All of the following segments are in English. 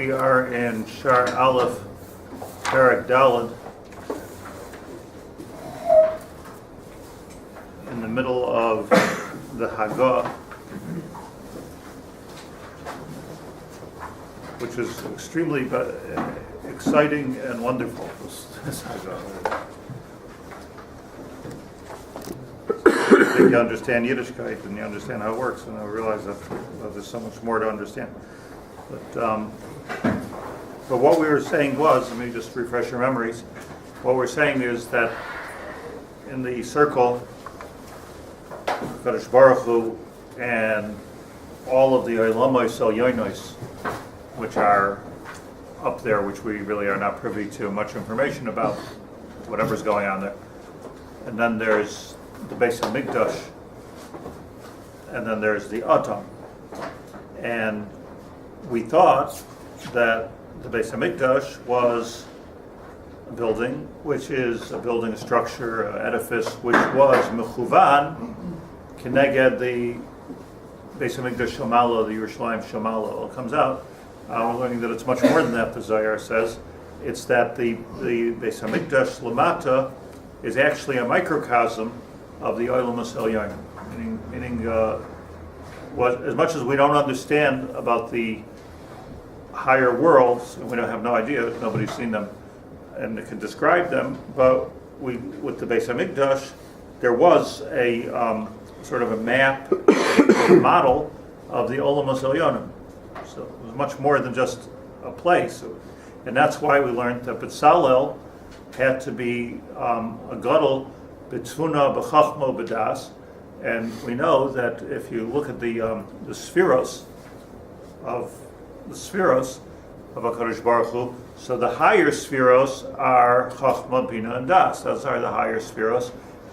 We are in Shaar Aleph, Perek Daled, in the middle of the Hagah, which is extremely exciting and wonderful. This Hagah. If you understand Yiddishkeit and you understand how it works, and I realize that there's so much more to understand. But what we were saying was, let me just refresh your memories. What we're saying is that in the circle, Kadosh Baruch Hu and all of the Olamos Elyonos, which are up there, which we really are not privy to much information about, whatever's going on there. And then there's the Beis HaMikdash, and then there's the Atom. And we thought that the Beis HaMikdash was a building, which is a building, a structure, an edifice, which was mechuvan keneged the Beis HaMikdash Shomalo, the Yerushalayim Shomalo. It comes out. We're learning that it's much more than that. The Zohar says it's that the Beis HaMikdash Lamata is actually a microcosm of the Olamos Elyonim, meaning as much as we don't understand about the higher worlds, and we don't have no idea, nobody's seen them and can describe them, but with the Beis HaMikdash, there was a sort of a map, a model of the Olamos Elyonim. So it was much more than just a place. And that's why we learned that B'Tzalel had to be a gadol b'tfuna, b'chachma, b'das. And we know that if you look at the spheros of HaKadosh Baruch Hu, so the higher spheros are chachma, bina, and das. Those are the higher spheros.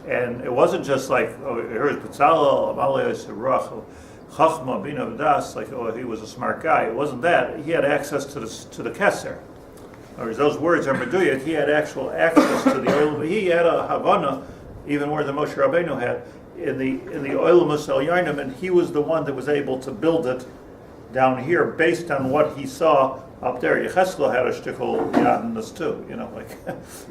And it wasn't just like, oh, here's B'Tzalel, Amalei Yisrach, chachma, bina, and das, like, oh, he was a smart guy. It wasn't that. He had access to the Keser. Or those words are meduyat. He had actual access to the oil. He had a Havana, even more than Moshe Rabbeinu had, in the Olamos Elyonim, and he was the one that was able to build it down here based on what he saw up there. Yecheskel had a shtickle yadinus too,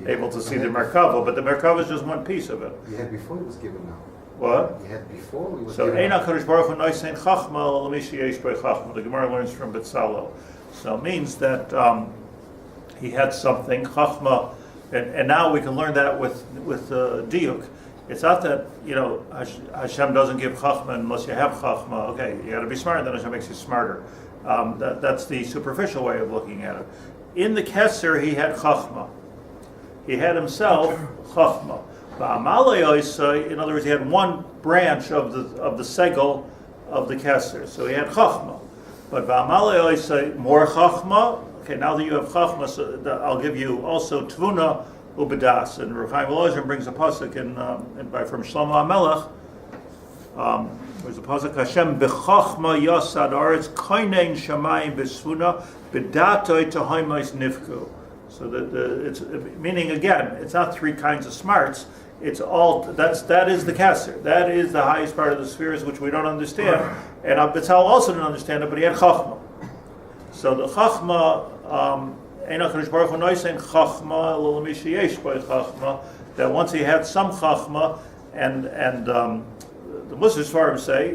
able to see the Merkava, but the Merkava is just one piece of it. You had before it was given now. What? You had before it was so given now. So Eina Kadosh Baruch Hu Noisein Chachma L'Mishi Yesh Bei Chachma. The Gemara learns from B'Tzalel. So it means that he had something, Chachma, and now we can learn that with Diuk. It's not that, Hashem doesn't give Chachma unless you have Chachma. Okay, you got to be smart, then Hashem makes you smarter. That's the superficial way of looking at it. In the Keser, he had Chachma. He had himself Chachma. In other words, he had one branch of the segel of the Keser. So he had Chachma. But more Chachma. Okay, now that you have Chachma, so I'll give you also Tvuna Ubedas. And Rav Chaim Volozhin brings a pasuk from Shlomo HaMelech. There's a pasuk, Hashem b'chachma yasad aretz koinein shamayim b'svuna b'datoi tohaimais nifku. So it's meaning, again, it's not three kinds of smarts. It's all that is the Keser. That is the highest part of the spheres, which we don't understand. And B'Tzalel also didn't understand it, but he had Chachma. So the Chachma, Eina Kadosh Baruch Hu Noisein Chachma L'Mishi Yesh Bei Chachma, that once he had some Chachma, and the Muslim Svarim say,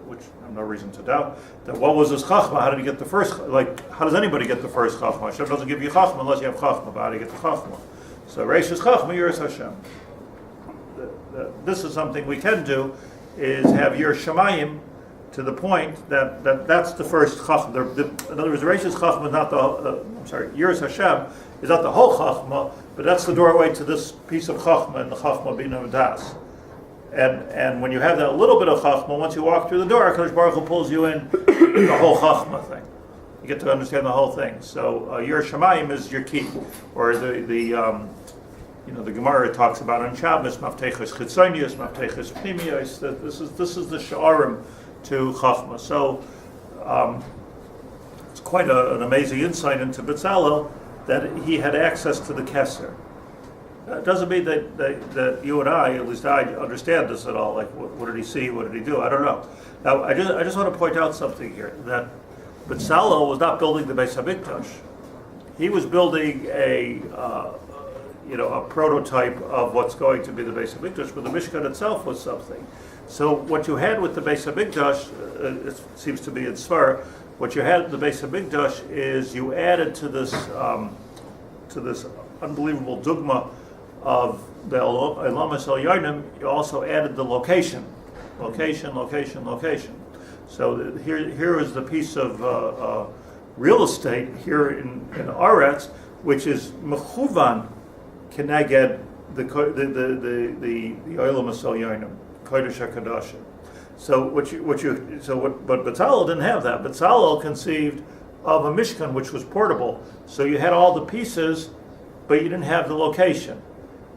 which I have no reason to doubt, that what was his Chachma? How did he get the first? How does anybody get the first Chachma? Hashem doesn't give you Chachma unless you have Chachma. But how do you get the Chachma? So Reishis Chochma Yiras Hashem. This is something we can do, is have Yer Shamayim to the point that's the first Chachma. In other words, Reishis Chochma is not Yiras Hashem is not the whole Chachma, but that's the doorway to this piece of Chachma and the Chachma Bina Das. And when you have that little bit of Chachma, once you walk through the door, HaKadosh Baruch Hu pulls you in the whole Chachma thing. You get to understand the whole thing. So Yer Shamayim is your key, or the Gemara talks about on Shabbos, Mafteches Chitzonius, Mafteches Pnimius. This is the Shiurim to Chachma. So it's quite an amazing insight into B'Tzalel that he had access to the Keser. It doesn't mean that you and I, at least I, understand this at all. Like, what did he see? What did he do? I don't know. Now, I just want to point out something here, that Bezalel was not building the Beis Hamikdash. He was building a prototype of what's going to be the Beis Hamikdash, but the Mishkan itself was something. So what you had with the Beis Hamikdash, it seems to be in Shaar, what you had in the Beis Hamikdash is you added to this unbelievable dogma of the Elamas El Yarnim, you also added the location. So here is the piece of real estate here in Aretz, which is mechuvan keneged the Elamas El Yarnim, Kodesh HaKadoshim. But Bezalel didn't have that. Bezalel conceived of a Mishkan which was portable. So you had all the pieces, but you didn't have the location.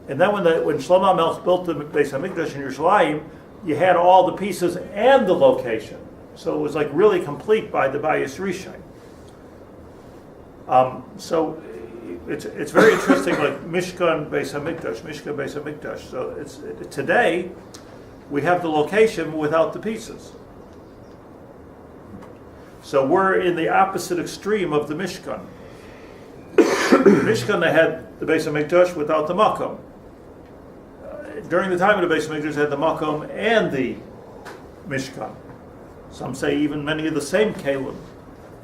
And then when Shlomo Melech built the Beis Hamikdash in Yerushalayim, you had all the pieces and the location. So it was like really complete by the Bayis Rishon. So it's very interesting, like Mishkan Beis Hamikdash. So today we have the location without the pieces. So we're in the opposite extreme of the Mishkan. Mishkan, they had the Beis Hamikdash without the Makom. During the time of the Beis Hamikdash, they had the Makom and the Mishkan. Some say even many of the same Kelim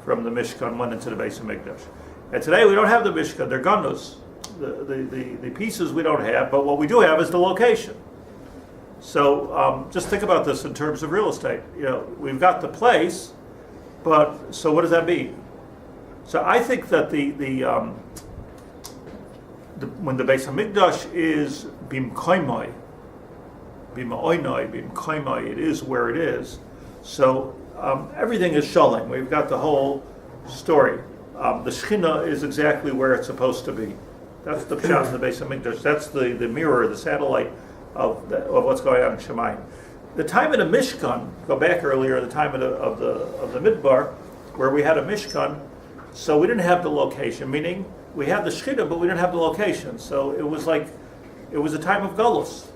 from the Mishkan went into the Beis Hamikdash. And today we don't have the Mishkan, they're Ganus. The pieces we don't have, but what we do have is the location. So just think about this in terms of real estate. We've got the place, but so what does that mean? So I think that when the Beis Hamikdash is bimkoimai, it is where it is. So everything is shalom. We've got the whole story. The Shechina is exactly where it's supposed to be. That's the pshat in the Beis Hamikdash. That's the mirror, the satellite of what's going on in Shemayim. The time of the Mishkan, go back earlier, the time of the Midbar, where we had a Mishkan, so we didn't have the location, meaning we had the Shechina, but we didn't have the location. So it was a time of Galus.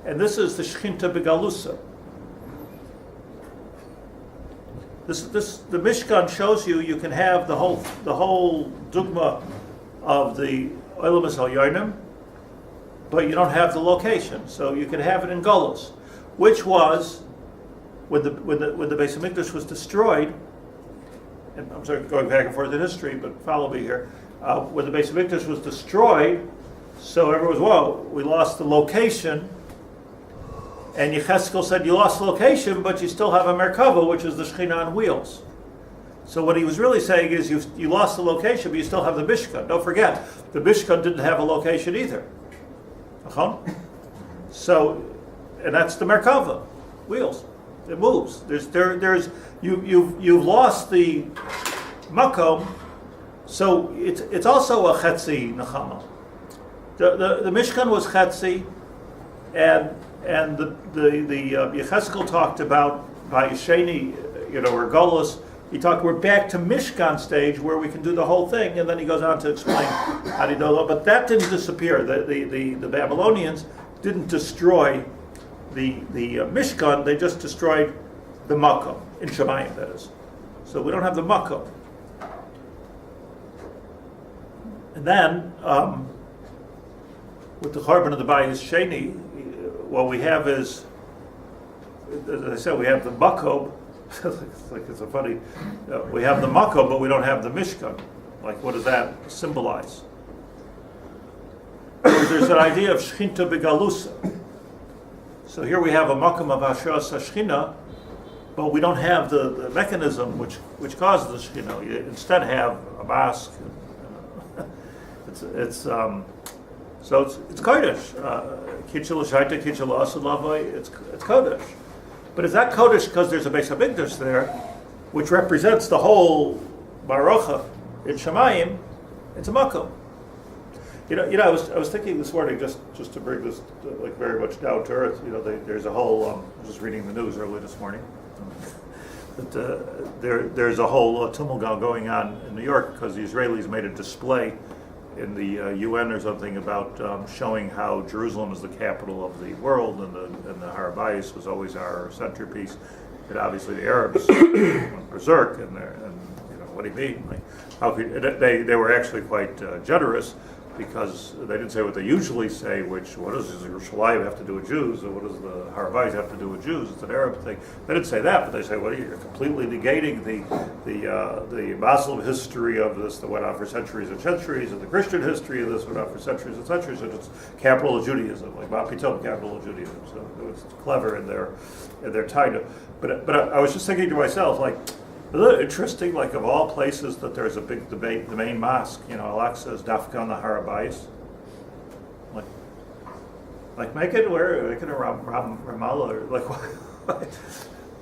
And this is the Shechinta Begalusa. The Mishkan shows you can have the whole dogma of the Elamas El Yarnim, but you don't have the location. So you can have it in Galus, which was when the Beis Hamikdash was destroyed. And I'm sorry, going back and forth in history, but follow me here. When the Beis Hamikdash was destroyed, so everyone was, whoa, we lost the location. And Yecheskel said, you lost the location, but you still have a Merkava, which is the Shekhinah on wheels. So what he was really saying is, you lost the location, but you still have the Mishkan. Don't forget, the Mishkan didn't have a location either. So, and that's the Merkava, wheels. It moves. You've lost the Makom, so it's also a Chetzi Nechama. The Mishkan was Chetzi, and the Yecheskel talked about by Yesheni, or Golos, he talked, we're back to Mishkan stage where we can do the whole thing, and then he goes on to explain how do you know, but that didn't disappear. The Babylonians didn't destroy the Mishkan, they just destroyed the Makom, in Shemayim that is. So we don't have the Makom. And then, with the Chorban of the Bayis Sheni, what we have is, as I said, we have the Makom. it's a funny. We have the Makom, but we don't have the Mishkan. Like, what does that symbolize? There's an idea of Shechinta Begalusa. So here we have a Makom of Hashras Shechina, but we don't have the mechanism which causes the Shechina. You instead have a mask. It's Kodesh. Kitchel Shaita, Kitchel Asalavai, it's Kodesh. But is that Kodesh because there's a Beis Hamikdash there, which represents the whole Barucha in Shemayim? It's a Makom. I was thinking this morning, just to bring this very much down to earth. There's a whole. I was just reading the news early this morning. But there's a whole tumult going on in New York because the Israelis made a display in the UN or something about showing how Jerusalem is the capital of the world, and the Har Bayis was always our centerpiece. And obviously the Arabs went berserk, and what do you mean? Like, how could they were actually quite generous, because they didn't say what they usually say, which, what does Yerushalayim have to do with Jews, or what does the Har Bayis have to do with Jews? It's an Arab thing. They didn't say that, but they say, well, you're completely negating the Muslim history of this that went on for centuries and centuries, and the Christian history of this went on for centuries and centuries, and it's capital of Judaism, like Mapitom, capital of Judaism. So it was clever in their title. But I was just thinking to myself, like, isn't it interesting, like, of all places that there's a big debate, the main mosque, Al-Aqsa is Dafka on the Har Bayis. Like make it a Ramallah, or like what?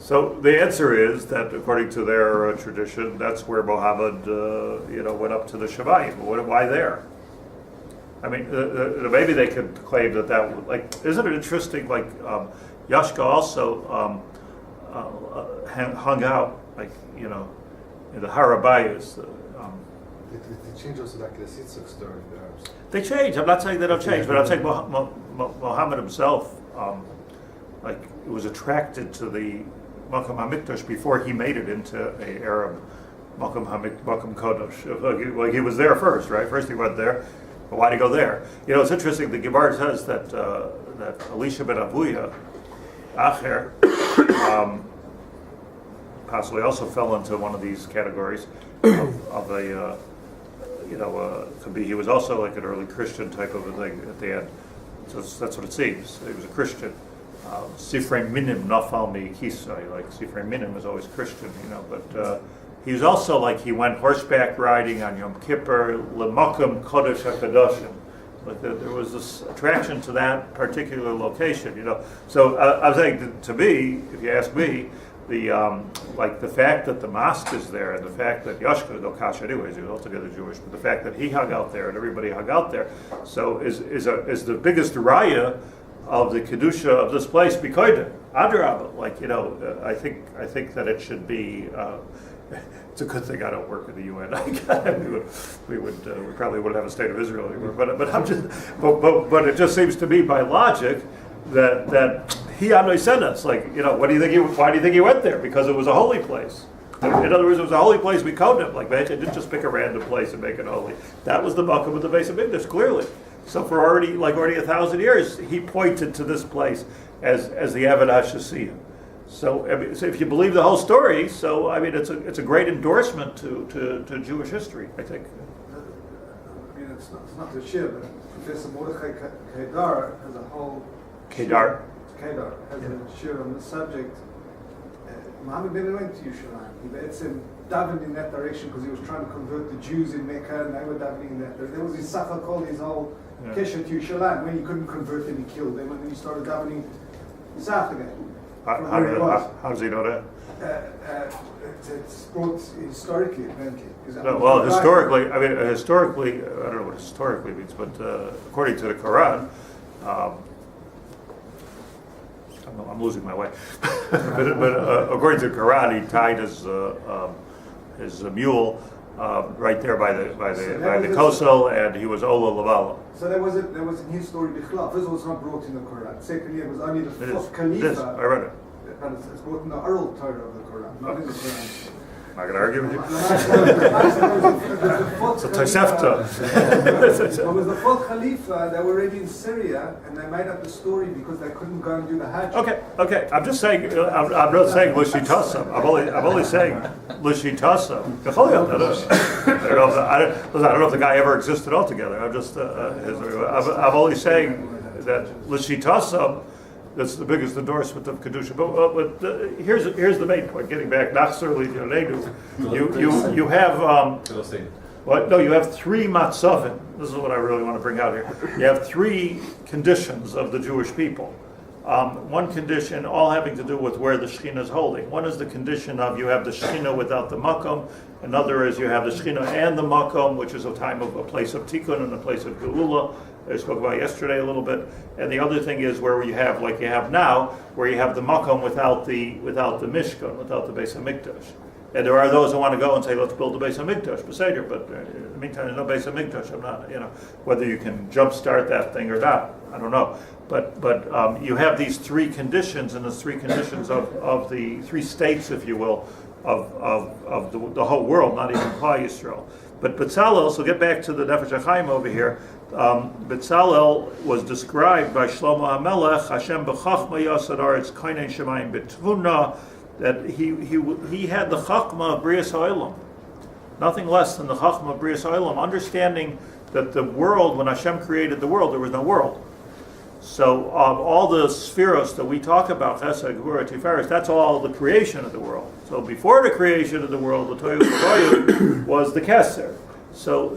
So the answer is that according to their tradition, that's where Muhammad, went up to the Shamayim. Why there? I mean, maybe they could claim that would, like, isn't it interesting, like, Yashka also hung out, like, in the Har Bayis. They changed also that Knesset story, the Arabs. They change. I'm not saying they don't change, but I'm saying Muhammad himself, was attracted to the Makam HaMikdash before he made it into a Arab Makam Kodesh. Like he was there first, right? First he went there. But why did he go there? It's interesting. The Gemara says that Elisha ben Avuya, Acher, possibly also fell into one of these categories of a, could be he was also like an early Christian type of a thing at the end. So that's what it seems. He was a Christian. Sifrei Minim Nafal Mi Kisai, like Sifrei Minim is always Christian, but he was also like he went horseback riding on Yom Kippur, L'Makom Kodesh HaKadoshim. Like there was this attraction to that particular location, So I was saying, to me, if you ask me, the fact that the mosque is there, and the fact that Yashka, no Kasha anyways, he was altogether Jewish, but the fact that he hung out there and everybody hung out there, so is the biggest raya of the kedusha of this place bikoyde. Adrabah, I think that it should be. It's a good thing I don't work in the UN. we probably wouldn't have a state of Israel anymore. But it just seems to me by logic that he sent us. Why do you think he went there? Because it was a holy place. In other words, it was a holy place we called him. Like, they didn't just pick a random place and make it holy. That was the Makom of the Beis HaMikdash, clearly. So for already 1,000 years, he pointed to this place as the Avad HaShasiyah. So if you believe the whole story, it's a great endorsement to Jewish history, I think. It's not the shir, but Professor Mordechai Kedar has a whole Kedar has a shir on the subject. Muhammad never went to Yerushalayim. He davened in that direction because he was trying to convert the Jews in Mecca, and they were davening in that direction. There was his Safar called his whole Kesher to Yerushalayim. When he couldn't convert them, he killed them, and then he started davening south again. How does he know that? It's brought historically, apparently. Historically, I don't know what historically means, but according to the Quran, I'm losing my way. but according to the Quran, he tied his mule right there by the Kosel, and he was Ola Lavala. So there was in his story Bichlaf. First of all, it's not brought in the Quran. Secondly, it was only the fourth Khalifa. I read it. But it's brought in the oral Torah of the Quran, not in the Quran. I'm not going to argue with you. It's a Tosefta. It was the fourth Khalifa. They were already in Syria, and they made up the story because they couldn't go and do the Hajj. Okay. I'm just saying. I'm not saying Lishitasam. I'm only saying Lishitasam. I don't know if the guy ever existed altogether. I'm only saying that Lishitasam. That's the biggest endorsement of Kedusha. But here's the main point. Getting back, you have you have three matzavim. This is what I really want to bring out here. You have three conditions of the Jewish people. One condition, all having to do with where the Shekhinah is holding. One is the condition of you have the Shekhinah without the Makom. Another is you have the Shekhinah and the Makom, which is a time of a place of Tikkun and a place of Geula. I spoke about yesterday a little bit. And the other thing is where you have, like you have now, where you have the Makom without the Mishkan, without the Beis HaMikdash. And there are those who want to go and say, let's build the Beis HaMikdash, Beseder, but in the meantime, there's no Beis HaMikdash. I'm not, whether you can jumpstart that thing or not, I don't know. But you have these three conditions, and the three conditions of the three states, if you will, the whole world, not even Klal Yisrael. But Bezalel, so get back to the Nefesh Hachaim over here. Bezalel was described by Shlomo HaMelech, Hashem b'Chochma Yasad Aretz Kainei Shemayim b'Tvuna, that he had the Chochma of Brias HaOlam, nothing less than the Chochma of Brias HaOlam, understanding that the world, when Hashem created the world, there was no world. So all the spheros that we talk about, Chesed, Gevurah, Tiferes, that's all the creation of the world. So before the creation of the world, the Tohu V'Tohu was the Keser. So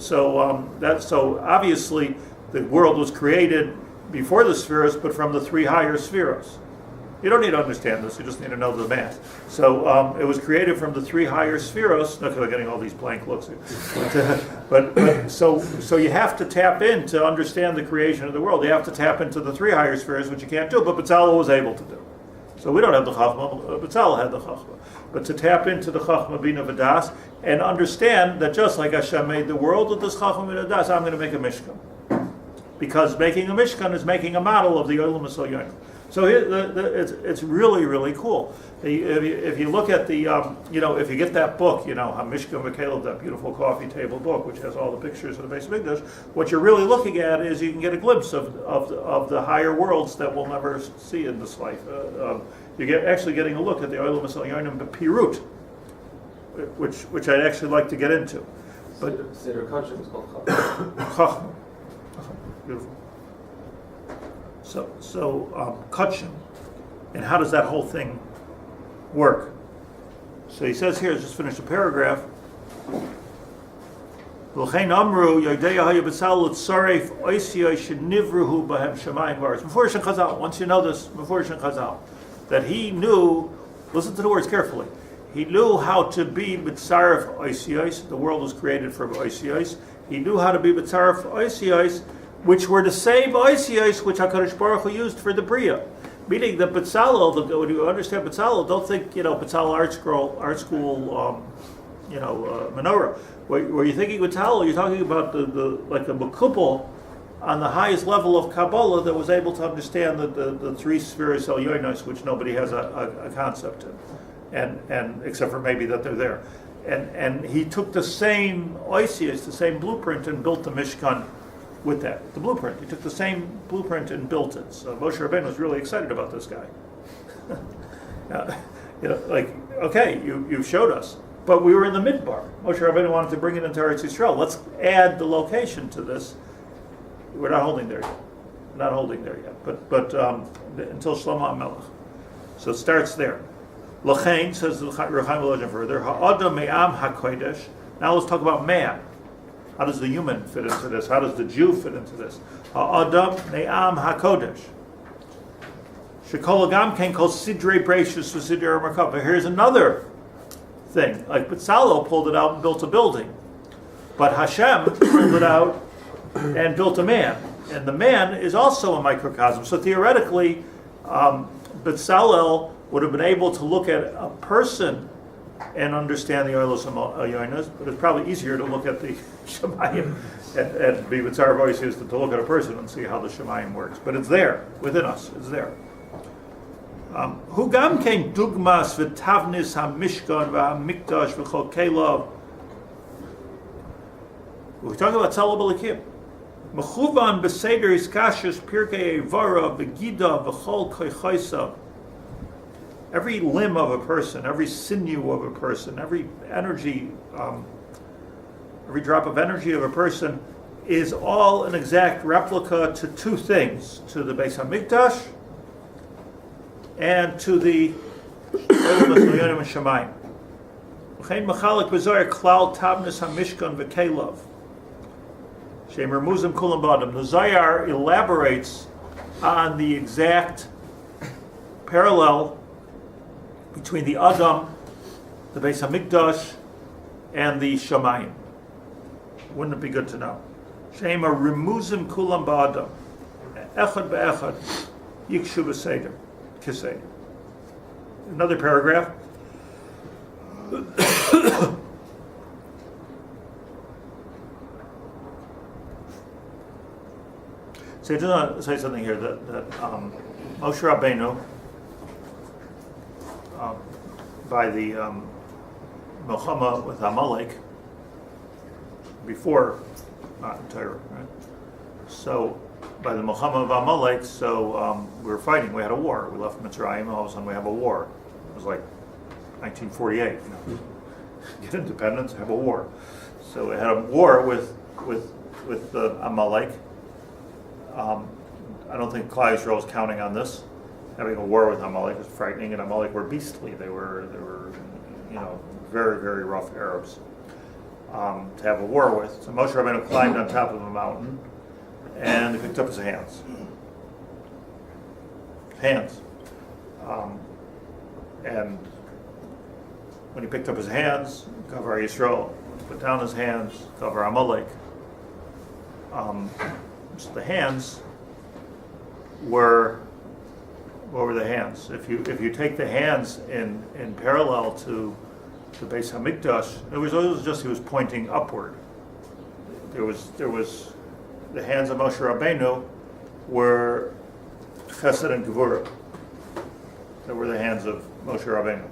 obviously the world was created before the spheros, but from the three higher spheros. You don't need to understand this; you just need to know the math. So it was created from the three higher spheros. Not because I'm getting all these blank looks, so you have to tap in to understand the creation of the world. You have to tap into the three higher spheres, which you can't do. But Bezalel was able to do. So we don't have the Chochma. Bezalel had the Chochma. But to tap into the Chochma Bina V'Das and understand that just like Hashem made the world with this Chochma Bina V'das, I'm going to make a Mishkan. Because making a Mishkan is making a model of the Olam HaSolyon. So it's really, really cool. If you look at the, if you get that book, HaMishkan V'Kaleb, that beautiful coffee table book, which has all the pictures of the Beis Hamikdash, what you're really looking at is you can get a glimpse of the higher worlds that we'll never see in this life. You're actually getting a look at the Olam HaSolyonim B'Pirut, which I'd actually like to get into. But Seder Kachim is called Chochma. Beautiful. So Kachim, and how does that whole thing work? So he says here, just finished a paragraph. Before Shem Chazal, once you know this, before Shem Chazal, that he knew, listen to the words carefully, he knew how to be B'tzaref Oisiyos, the world was created from Oisiyos, he knew how to be B'tzaref Oisiyos, which were the same Oisiyos which HaKadosh Baruch Hu used for the Bria. Meaning that Bezalel, when you understand Bezalel, don't think, Bezalel art school, menorah. Where you're thinking Bezalel, you're talking about the like a Mekubal on the highest level of Kabbalah that was able to understand the three spheres Elyonos, which nobody has a concept in, and except for maybe that they're there. And he took the same Oisiyos, the same blueprint, and built the Mishkan with that, the blueprint. He took the same blueprint and built it. So Moshe Rabbeinu was really excited about this guy. Okay, you showed us, but we were in the Midbar. Moshe Rabbeinu wanted to bring it into Eretz Yisrael. Let's add the location to this. We're not holding there yet. But until Shlomo HaMelech. So it starts there. L'chein, says Rav Chaim Volozhin further, ha'adam me'am ha'kodesh. Now let's talk about man. How does the human fit into this? How does the Jew fit into this? Ha'adam me'am ha'kodesh. Shekol agam ken kol sidrei breishis v'sidrei markav. But here's another thing. Like Bezalel pulled it out and built a building. But Hashem pulled it out and built a man. And the man is also a microcosm. So theoretically, Bezalel would have been able to look at a person and understand the Oilos Yonas, but it's probably easier to look at the Shemayim and be with Tzar Voices to look at a person and see how the Shemayim works. But it's there, within us, it's there. Hu gam kein dugmas v'tavnis ha-mishkan v'ha-mikdash v'chol kelav. We're talking about Tzalel B'Elikim. Mechuvan b'seder iskashus pirkei evara v'gida v'chol koichoisa. Every limb of a person, every sinew of a person, every energy, every drop of energy of a person is all an exact replica to two things, to the Beis HaMikdash and to the Olam HaSolyonim and Shemayim. V'chein mechalek b'zohar klal tabnis ha-mishkan v'kelav. Shem remuzim kulam b'adam. The Zohar elaborates on the exact parallel between the Adam, the Beis HaMikdash, and the Shemayim. Wouldn't it be good to know? Shema remuzim kulam ba'adam. Echad be'echad. Yikshu b'seder. Kiseder. Another paragraph. So I just want to say something here that Moshe Rabbeinu, by the Milchama with Amalek before Torah, right? So by the Milchama of Amalek, we were fighting. We had a war. We left Mitzrayim, and all of a sudden we have a war. It was like 1948. Get independence, have a war. So we had a war with Amalek. I don't think Klal Yisrael was counting on this. Having a war with Amalek was frightening, and Amalek were beastly. They were very, very rough Arabs to have a war with. So Moshe Rabbeinu climbed on top of a mountain, and he picked up his hands. And when he picked up his hands, Gavar Yisrael, put down his hands, Gavar Amalek. So the hands were, what were the hands? If you take the hands in parallel to the Beis Hamikdash, it was just he was pointing upward. There was the hands of Moshe Rabbeinu were Chesed and Gevurah. They were the hands of Moshe Rabbeinu.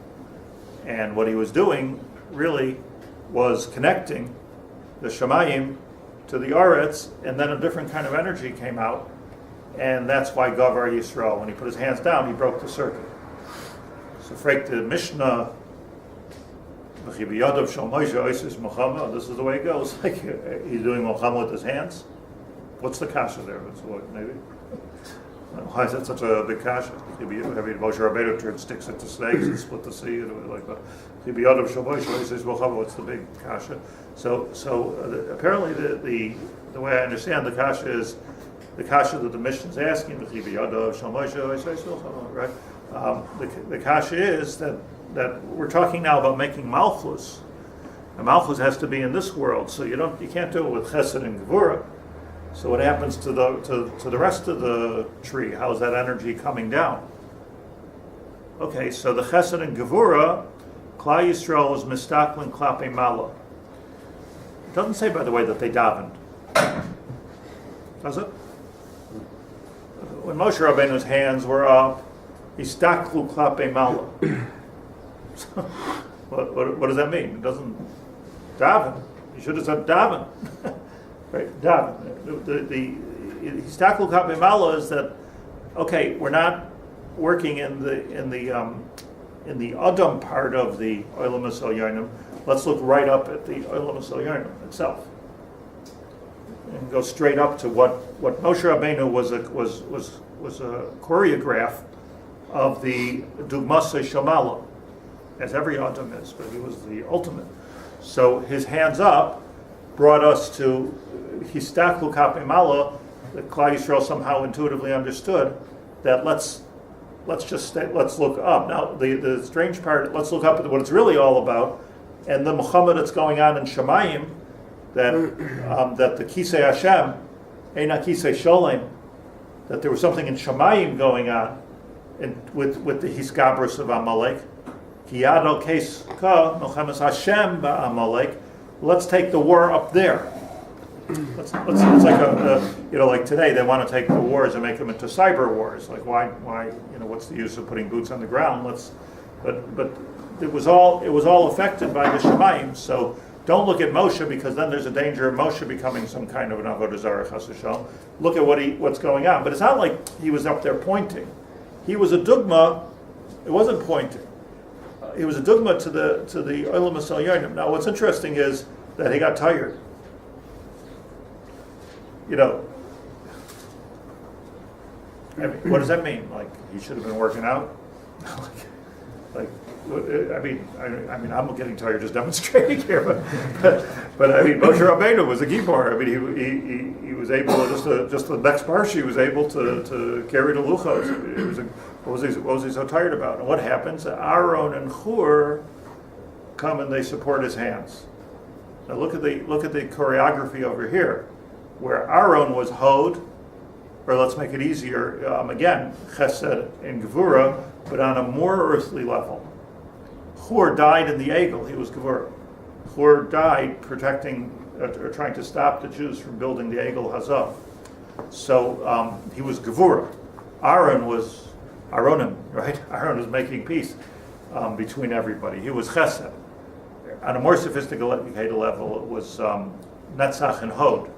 And what he was doing really was connecting the Shemayim to the Aretz, and then a different kind of energy came out, and that's why Gavar Yisrael, when he put his hands down, he broke the circuit. So Freik the Mishnah, this is the way it goes. Like he's doing Milchama with his hands. What's the kasha there? That's what, maybe? Why is that such a big kasha? Having Moshe Rabbeinu turn sticks into snakes and split the sea, and like what's the big kasha? So apparently the way I understand the kasha is the kasha that the Mishnah is asking. Right? The kasha is that we're talking now about making malchus. And malchus has to be in this world, so you can't do it with chesed and gevurah. So what happens to the rest of the tree? How's that energy coming down? Okay, so the chesed and gevurah, Klal Yisrael was mistaklin klape mala. It doesn't say, by the way, that they davened. Does it? When Moshe Rabbeinu's hands were up, istaklu klape mala. What does that mean? It doesn't daven. You should have said daven. Right, daven. The histaklu klape mala is that, okay, we're not working in the Adam part of the Olam HaSelyonim. Let's look right up at the Olam HaSelyonim itself, and go straight up to what Moshe Rabbeinu was a choreograph of the Dugmasei Shamala, as every Adam is, but he was the ultimate. So his hands up brought us to Histaklu Kape Mala, that Klal Yisrael somehow intuitively understood that let's look up. Now the strange part, let's look up at what it's really all about, and the Muhammad that's going on in Shemayim, that the Kisei Hashem, Eina Kisei Sholem, that there was something in Shemayim going on, with the Hiskabrus of Amalek. Kiyado Kes Ka Milchemes Hashem Ba'Amalek. Let's take the war up there. It's like like today they want to take the wars and make them into cyber wars. Like why what's the use of putting boots on the ground? But it was all affected by the Shemayim. So don't look at Moshe, because then there's a danger of Moshe becoming some kind of an avodah zarah chas v'shalom. Look at what's going on. But it's not like he was up there pointing. He was a dugma. It wasn't pointing. He was a dugma to the Olam HaSelyonim. Now, what's interesting is that he got tired. What does that mean? Like he should have been working out? I'm getting tired just demonstrating here, but I mean, Moshe Rabbeinu was a gibor. I mean, he was able just the next parsha, he was able to carry the luchos. What was he so tired about? And what happens? Aaron and Hur come and they support his hands. Now look at the choreography over here, where Aaron was hod, or let's make it easier, again, chesed and gevurah, but on a more earthly level. Hur died in the Egel. He was gevurah. Hur died protecting, or trying to stop the Jews from building the Egel Hazav. So he was gevurah. Aaron was Aaronim, right? Aaron was making peace between everybody. He was chesed. on a more sophisticated level, it was Netzach and Hod.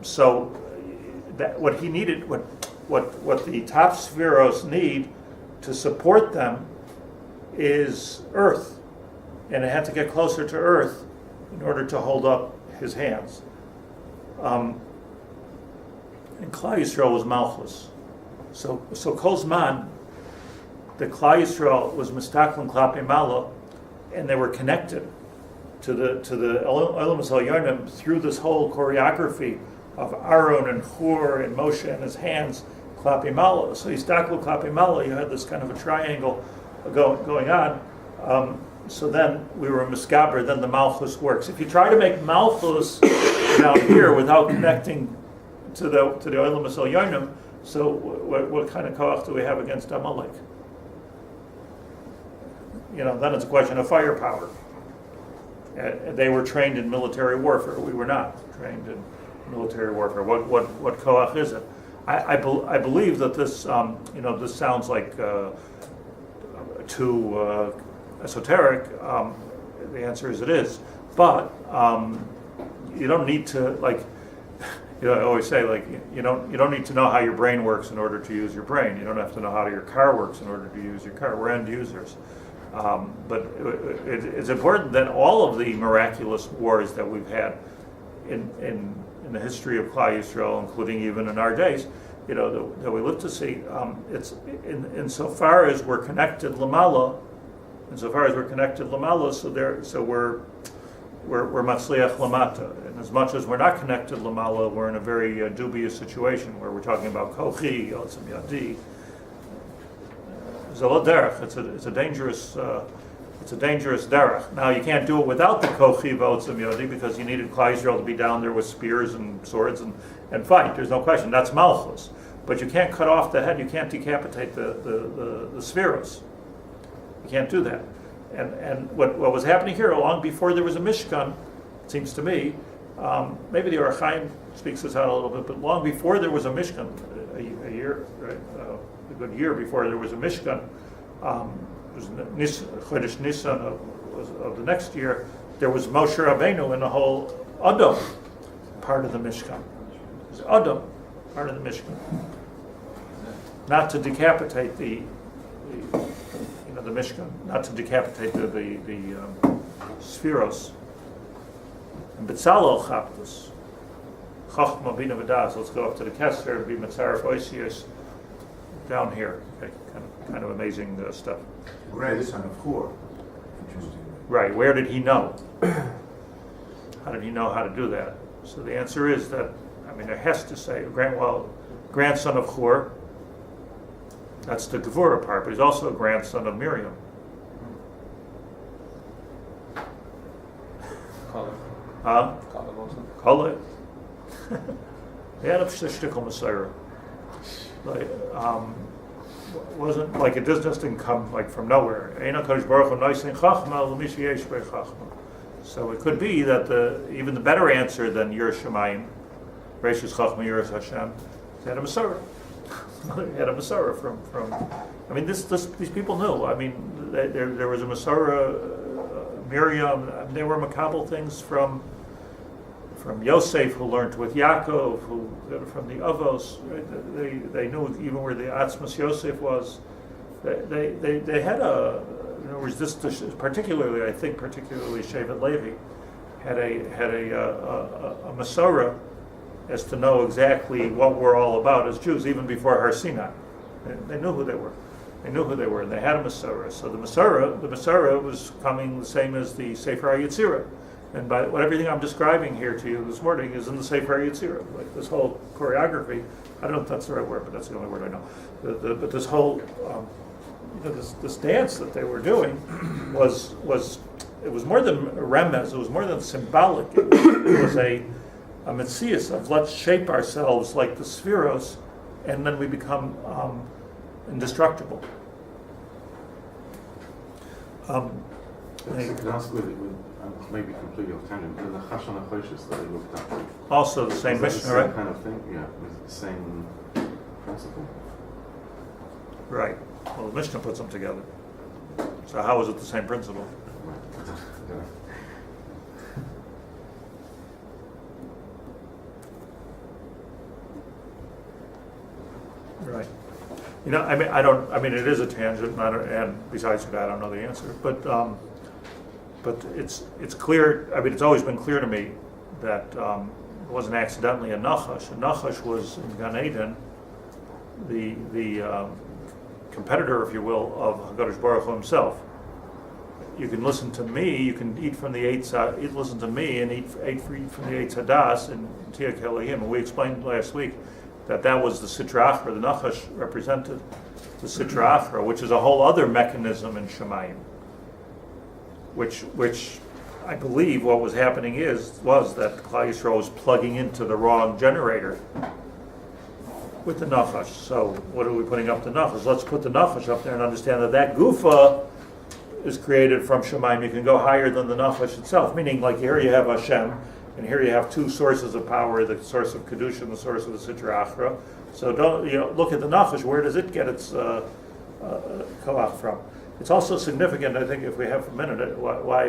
So that what he needed, what the top spheros need to support them is earth, and it had to get closer to earth in order to hold up his hands. And Klal Yisrael was Malchus. So Kol Zman, the Klal Yisrael was Mistaklim Klapi Mala, and they were connected to the Olam Yonim through this whole choreography of Aaron and Hur and Moshe and his hands Klapi Mala. So Yistaklu Klapi Mala, you had this kind of a triangle going on. So then we were Miskaber, then the Malchus works. If you try to make Malchus down here without connecting to the Olam Yonim, so what kind of koach do we have against Amalek? Then it's a question of firepower. They were trained in military warfare. We were not trained in military warfare. What koach is it? I believe that this this sounds like too esoteric. The answer is it is, but you don't need to I always say you don't need to know how your brain works in order to use your brain. You don't have to know how your car works in order to use your car. We're end users. But it's important that all of the miraculous wars that we've had in the history of Klal Yisrael, including even in our days, that we live to see, it's insofar as we're connected lamala, so we're matzliach lamata, and as much as we're not connected lamala, we're in a very dubious situation where we're talking about kochi, yotzim yadi. It's a dangerous derech. Now you can't do it without the kochi v'otzim yodi because you needed Klal Yisrael to be down there with spears and swords and fight. There's no question. That's malchus. But you can't cut off the head. You can't decapitate the spheros. You can't do that. And what was happening here long before there was a Mishkan, it seems to me, maybe the Orthodox Union speaks this out a little bit, but long before there was a Mishkan, a year, right? A good year before there was a Mishkan, it was Chodesh Nisan of the next year, there was Moshe Rabbeinu in the whole Adam part of the Mishkan. It was Adam part of the Mishkan. Not to decapitate the Mishkan, not to decapitate the spheros. And Betzalel Chaptus, Chochma Bina V'das. Let's go up to the Kester and be Matzaref Oisius down here. Okay, kind of amazing stuff. Grandson of Hur. Interesting. Right. Where did he know? How did he know how to do that? So the answer is that there has to say grandson of Hur. That's the Gevurah part, but he's also a grandson of Miriam. Kollel. He had a shtickle Messiah. Wasn't like it just didn't come from nowhere. So it could be that even the better answer than Yiras Shamayim, Reishis Chochma Yiras Hashem, had a Messiah. He had a Masorah from these people knew. There was a Masorah, Miriam. They were Makabel things from Yosef, who learned with Yaakov, from the Avos. Right? They knew even where the Atzmas Yosef was. They had in other words, this particularly Shevet Levi had a Masorah as to know exactly what we're all about as Jews, even before Har Sinai. They knew who they were. And they had a Masorah. So the Masorah was coming the same as the Sefer HaYetzirah. And everything I'm describing here to you this morning is in the Sefer HaYetzirah. Like this whole choreography, I don't know if that's the right word, but that's the only word I know. But this whole, this dance that they were doing was more than a remez, it was more than symbolic. It was a metzias of let's shape ourselves like the spheros, and then we become indestructible. Maybe completely off tangent, but the Chashon HaChoshis that they looked at. Also the same Mishnah, right? Kind of thing, yeah, with the same principle. Right. Well, the Mishnah puts them together. So how is it the same principle? Right. Right. It is a tangent, and besides that, I don't know the answer. But it's clear. It's always been clear to me that it wasn't accidentally a Nachash. A Nachash was in Gan Eden, the competitor, if you will, of Hakadosh Baruch Hu himself. You can listen to me. You can eat from the listen to me and eat from the Eitz Hadas and Tia Kelahim. And we explained last week that was the Sitra Achra. The Nachash represented the Sitra Achra, which is a whole other mechanism in Shemayim. Which I believe what was happening was that Klal Yisrael was plugging into the wrong generator with the Nachash. So what are we putting up the Nachash? Let's put the Nachash up there and understand that Gufa is created from Shemayim. You can go higher than the Nachash itself, meaning like here you have Hashem, and here you have two sources of power, the source of Kedusha and the source of the Sitra Achra. So don't look at the Nachash, where does it get its koach from? It's also significant, I think, if we have a minute, why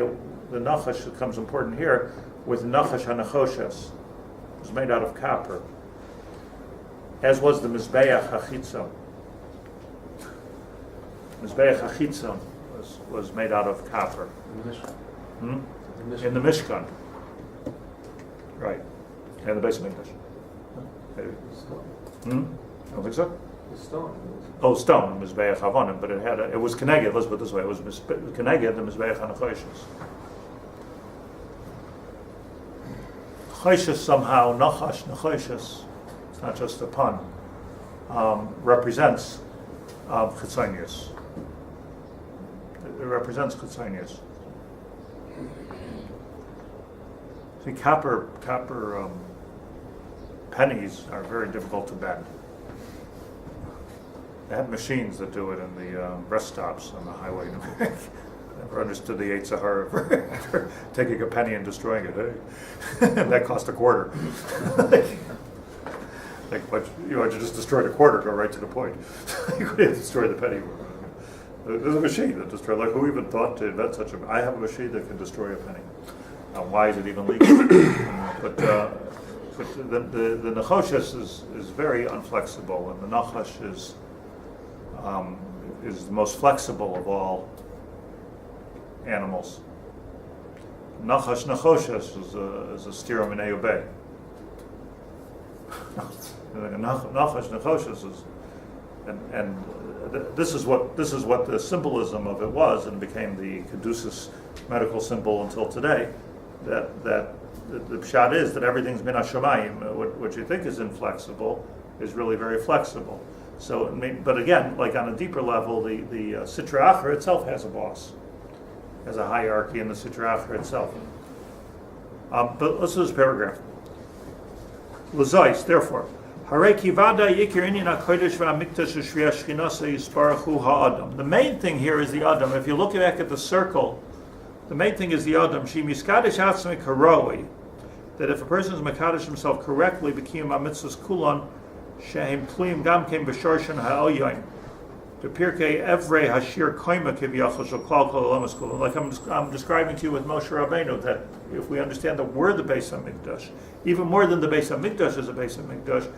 the Nachash becomes important here, with Nachash HaNachoshes. It was made out of copper, as was the Mizbeach HaChitzon. Mizbeach HaChitzon was made out of copper. In the Mishkan. Right. And the Beis Hamikdash. I don't think so. Stone. Oh, stone, Mizbeach Havonim, but it was Keneged, let's put it this way, it was Keneged, the Mizbeach HaNachoshes. Choshes somehow, Nachash, Nachoshes, it's not just a pun, represents Chitzonius. It represents Chitzonius. See, copper pennies are very difficult to bend. They had machines that do it in the rest stops on the highway. Never understood the Yetzer Hara for taking a penny and destroying it. And that cost a quarter. But you just destroyed a quarter, go right to the point. You couldn't destroy the penny. There's a machine that destroys. Who even thought to invent such a? I have a machine that can destroy a penny. Now, why is it even legal? But the Nachoshes is very unflexible, and the Nachash is the most flexible of all animals. Nachash Nachoshes is a steer in Ayubay. Nachash Nachoshes is, and this is what the symbolism of it was, and became the caduceus medical symbol until today. That the pshat is that everything's min hashamayim. What you think is inflexible is really very flexible. So, but again, like on a deeper level, the Sitra Achra itself has a boss, has a hierarchy in the Sitra Achra itself. But let's do this paragraph. L'zois, therefore, Harei kivada yikir inyan hakodesh v'hamikdash shriya shchinasa yisparuchu ha'adam. The main thing here is the Adam. If you look back at the circle, the main thing is the Adam. She miskadesh atzmei karoi. That if a person is makadesh himself correctly, b'kiyum ha'mitzvos kulon, shehem tluyim gam kem b'shorshan ha'elyon. The pirkei evrei hashir koima kiviyachol shel klal kol olamas kulon. Like I'm describing to you with Moshe Rabbeinu, that if we understand that we're the Beis HaMikdash, even more than the Beis HaMikdash is a Beis HaMikdash,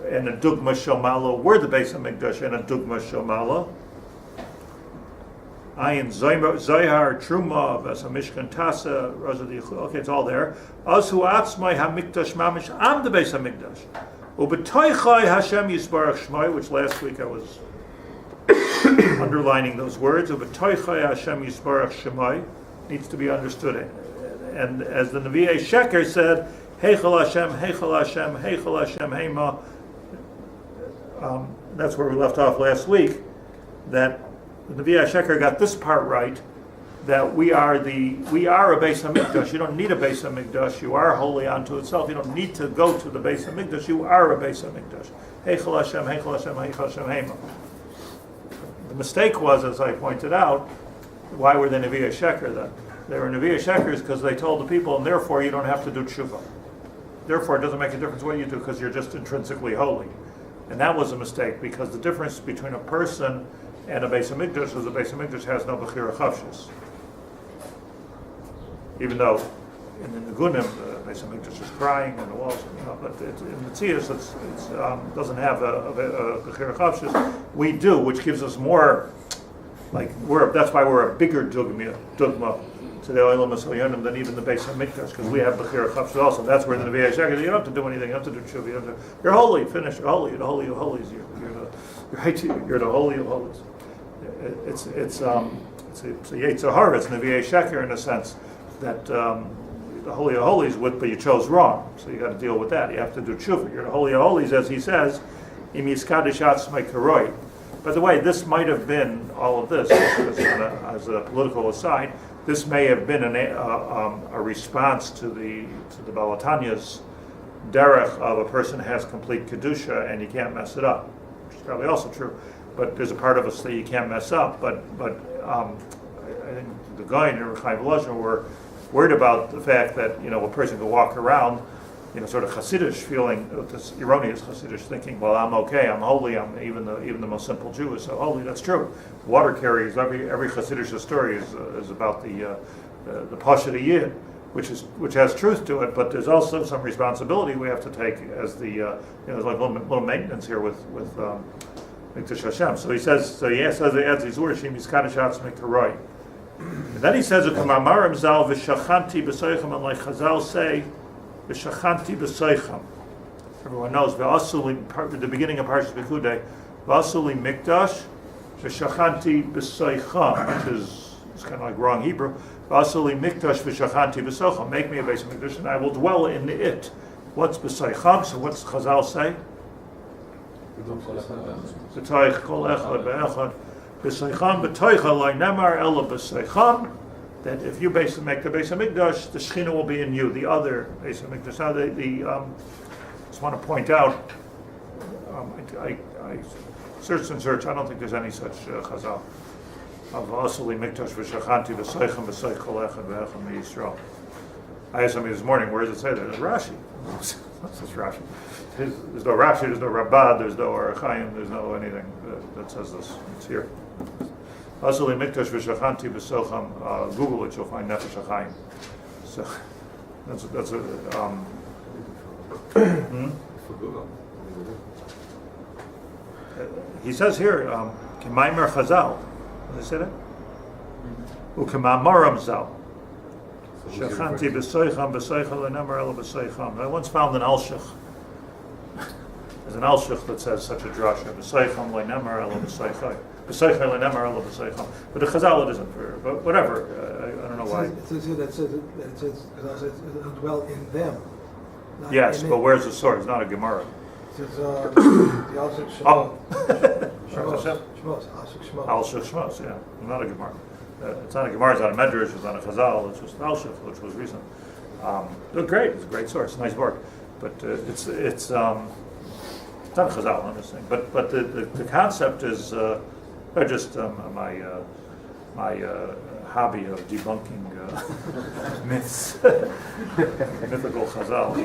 and a dugma shel malo, we're the Beis HaMikdash and a dugma shel malo. Ayin Zohar, Truma, Ves HaMishkan Tasa, Rosa Dichul, okay, it's all there. Azu Atzmai HaMikdash Mamish, I'm the Beis HaMikdash. Ubetoichai Hashem Yisbarach Shmai, which last week I was underlining those words. Ubetoichai Hashem Yisbarach Shmai needs to be understood. And as the Nevi'ei Sheker said, Heichel Hashem, Heichel Hashem, Heichel Hashem, Heima. That's where we left off last week, that the Nevi'ei Sheker got this part right, that we are a Beis HaMikdash. You don't need a Beis HaMikdash. You are holy unto itself. You don't need to go to the Beis HaMikdash. You are a Beis HaMikdash. Heichel Hashem, Heichel Hashem, Heichel Hashem, Heima. The mistake was, as I pointed out, why were they Nevi'ei Sheker then? They were Nevi'ei Shekers because they told the people, and therefore you don't have to do tshuva. Therefore it doesn't make a difference what you do because you're just intrinsically holy. And that was a mistake, because the difference between a person and a Beis HaMikdash is the Beis HaMikdash has no Bechira Chavshis. even though in the Nigunim, Beis Hamikdash is crying and the walls, but in the Tzias, it doesn't have a Bechira Chavshis. We do, which gives us more, that's why we're a bigger dugma to the Olam HaSoyanim than even the Beis Hamikdash, because we have Bechira Chavshis also. That's where in the Nefesh Hachaim, you don't have to do anything, you don't have to do tshuva, you're holy, finish, you're holy, you're the holy of holies, you're the holy of holies. It's a Yetzer Hara, it's Nefesh Hachaim in a sense that the Holy of Holies but you chose wrong, so you got to deal with that. You have to do tshuva. You're the Holy of Holies, as he says, im yiskadish atzmai karoi. By the way, this might have been all of this, as a political aside. This may have been a response to the Balatanya's derech of a person has complete kedusha and you can't mess it up, which is probably also true. But there's a part of us that you can't mess up. But I think the guy and Reb Chaim Volozhin were worried about the fact that a person could walk around, sort of Hasidish feeling, this erroneous Hasidish thinking, well, I'm okay, I'm holy, I'm even the most simple Jew is so holy. That's true. Water carriers, every Hasidish story is about the Pasha Yid, which has truth to it, but there's also some responsibility we have to take as there's like little maintenance here with Nefesh Hashem. So he adds these words, Shem Yiskadish Atzmai Karoi. And then he says, "Ukamarim zal v'shachanti b'soichem," and like Chazal say, "V'shachanti b'soichem." Everyone knows the beginning of Parshas Pekudei, "V'asuli mikdash v'shachanti b'soichem," which is kind of like wrong Hebrew. "V'asuli mikdash v'shachanti b'soichem." Make me a base of mikdash, and I will dwell in it. What's b'soichem? So what's Chazal say? B'toich kol echad be'echad. B'seicham b'toicha loy nemar ela b'seicham, that if you make the Beis Hamikdash, the Shechina will be in you, the other Beis Hamikdash. Now, just want to point out, I searched, I don't think there's any such chazal of Asali Mikdash v'shachanti b'seicham b'seich kol echad v'echad miYisrael. I asked somebody this morning, where does it say that? It's Rashi. What's this Rashi? There's no Rashi, there's no Rabbah, there's no Orthodox Union, there's no anything that says this. It's here. Asali Mikdash v'shachanti b'socham. Google it, you'll find Nefesh Hachaim. So that's a. For Google. He says here, K'maimer Chazal. Does he say that? U'k'mamaram zal. Shachanti b'soicham b'soicha le'nemar ela b'soicham. I once found an Alshich. There's an Alshich that says such a drasha. B'soicham le'nemar ela b'soicham. B'soicha le'nemar ela b'soicham. But the Chazal it isn't. But whatever. I don't know why. It says here that says dwell in them. Yes, but where's the source? It's not a Gemara. It says the Alshich Shemos. Alshich Shemos, yeah. Not a Gemara. It's not a Gemara, it's not a Medrash, it's not a Chazal, it's just Alshich, which was recent. They're great, it's a great source, nice work. But it's not a Chazal, I'm just saying. But the concept is just my hobby of debunking myths, mythical Chazal.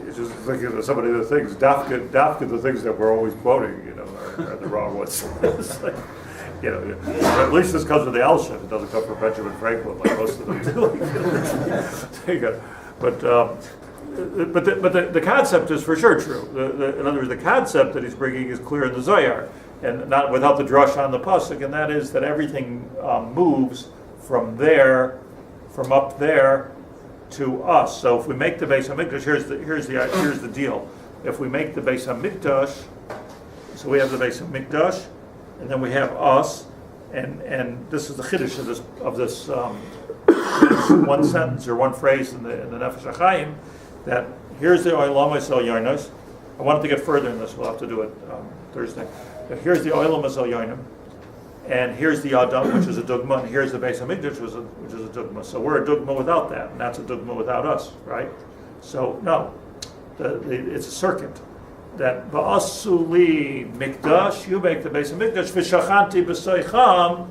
It's just thinking of some of the things, Dafka, the things that we're always quoting, are the wrong ones. It's like, at least this comes from the Alshich. It doesn't come from Benjamin Franklin like most of them do. But the concept is for sure true. In other words, the concept that he's bringing is clear in the Zohar, and not without the drush on the pasuk, and that is that everything moves from up there to us. So if we make the Beis Hamikdash, here's the deal. If we make the Beis Hamikdash, so we have the Beis Hamikdash, and then we have us, and this is the chiddush of this one sentence or one phrase in the Nefesh Hachaim, that here's the Olam Yisrael Yonos. I wanted to get further in this. We'll have to do it Thursday. But here's the Olam Yisrael Yonim, and here's the Adam, which is a dogma, and here's the Beis Hamikdash, which is a dogma. So we're a dogma without that, and that's a dogma without us, right? So no, it's a circuit. That ba'asuli mikdash, you make the Beis Hamikdash, v'shachanti b'soicham,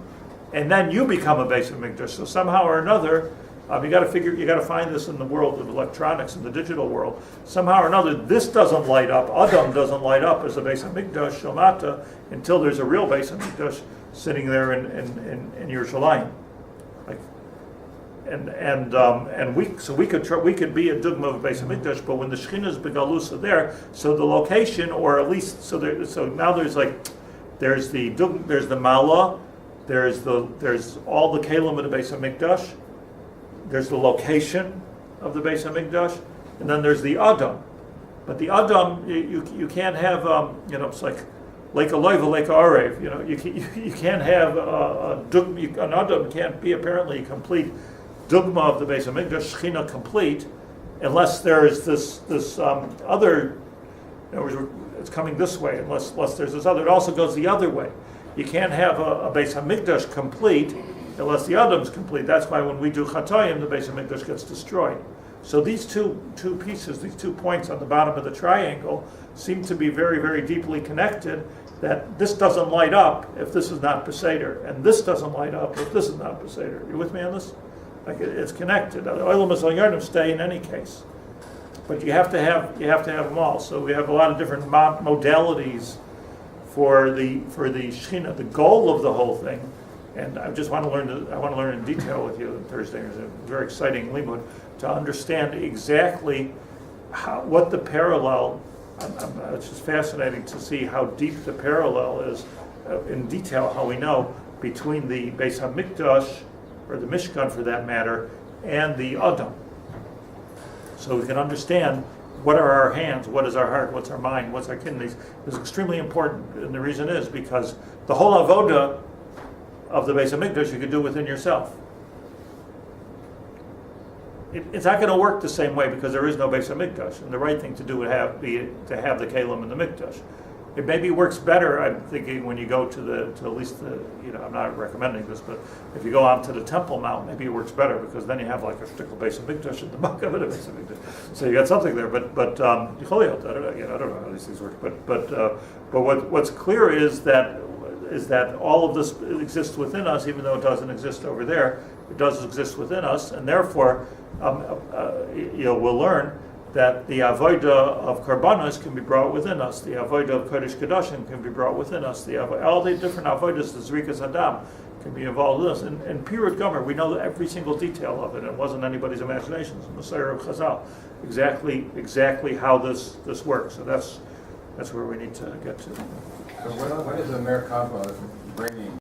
and then you become a Beis Hamikdash. So somehow or another, you got to find this in the world of electronics, in the digital world. Somehow or another, this doesn't light up. Adam doesn't light up as a Beis Hamikdash Shamata until there's a real Beis Hamikdash sitting there in Yerushalayim. Like we could be a dugma of Beis Hamikdash, but when the Shechina is begalusa there, so the location, or at least so now there's the Mala, there's all the Kalim of the Beis Hamikdash, there's the location of the Beis Hamikdash, and then there's the Adam. But the Adam, you can't have it's like Lake Aloiva, Lake Arev. You can't have an Adam can't be apparently a complete dugma of the Beis Hamikdash, Shechina complete, unless there is this other. In other words, it's coming this way. Unless there's this other, it also goes the other way. You can't have a Beis Hamikdash complete unless the Adam's complete. That's why when we do Chatayim, the Beis Hamikdash gets destroyed. So these two pieces, these 2 points on the bottom of the triangle, seem to be very, very deeply connected. That this doesn't light up if this is not Beseder, and this doesn't light up if this is not Beseder. You with me on this? Like it's connected. The Olam Hazal Yardim stay in any case, but you have to have them all. So we have a lot of different modalities for the Shechina. The goal of the whole thing, and I just want to learn. I want to learn in detail with you on Thursday. It's a very exciting limud to understand exactly what the parallel. It's just fascinating to see how deep the parallel is, in detail, how we know, between the Beis HaMikdash, or the Mishkan for that matter, and the Adam. So we can understand what are our hands, what is our heart, what's our mind, what's our kidneys. It's extremely important, and the reason is because the whole avoda of the Beis HaMikdash you could do within yourself. It's not going to work the same way because there is no Beis HaMikdash, and the right thing to do would be to have the Kalim in the Mikdash. It maybe works better, I'm thinking, when you go to at least I'm not recommending this, but if you go out to the Temple Mount, maybe it works better because then you have like a shtickle Beis HaMikdash in the Makkah of the Beis HaMikdash. So you got something there, but I don't know how these things work, but what's clear is that all of this exists within us, even though it doesn't exist over there. It does exist within us, and therefore, we'll learn that the avodah of karbanos can be brought within us. The avodah of kodesh kadashim can be brought within us. All the different avodas, the zrikas hadam, can be involved with us. And Pirut Gomer, we know every single detail of it. It wasn't anybody's imagination. It's Messiah of Chazal. Exactly how this works. So that's where we need to get to. So when is the Merkava bringing